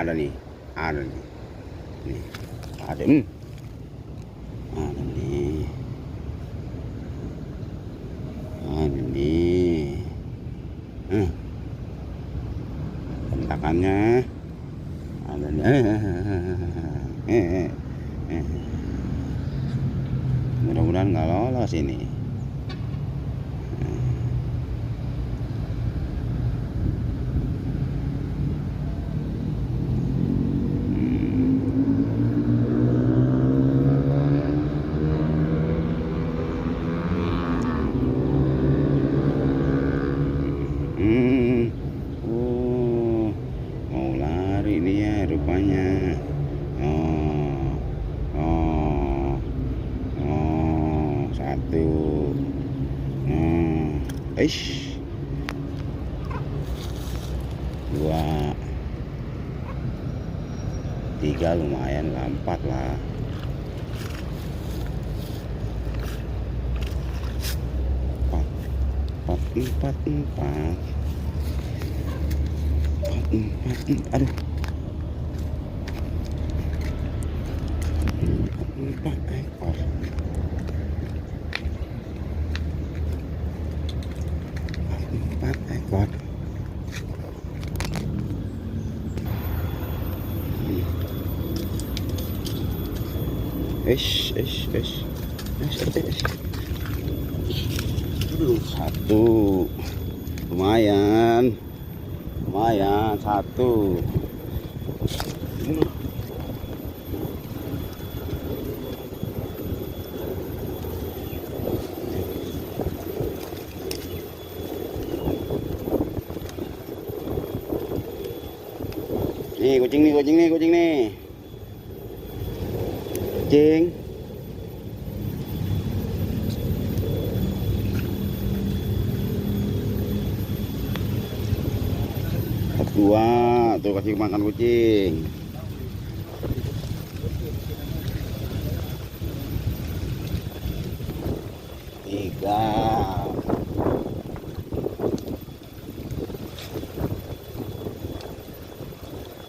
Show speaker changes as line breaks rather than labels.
ada nih, ada nih, nih ada, ada nih, ada nih, bentakannya ada nih, mudah-mudahan nggak lolos ini. Mau lari dia rupanya. Satu. Dua, tiga, lumayan lah, 4 lah. Empat, aduh, 4 ekor. Satu, lumayan, satu. Nih kucing nih. Kucing. Dua, tuh kasih makan kucing. Tiga.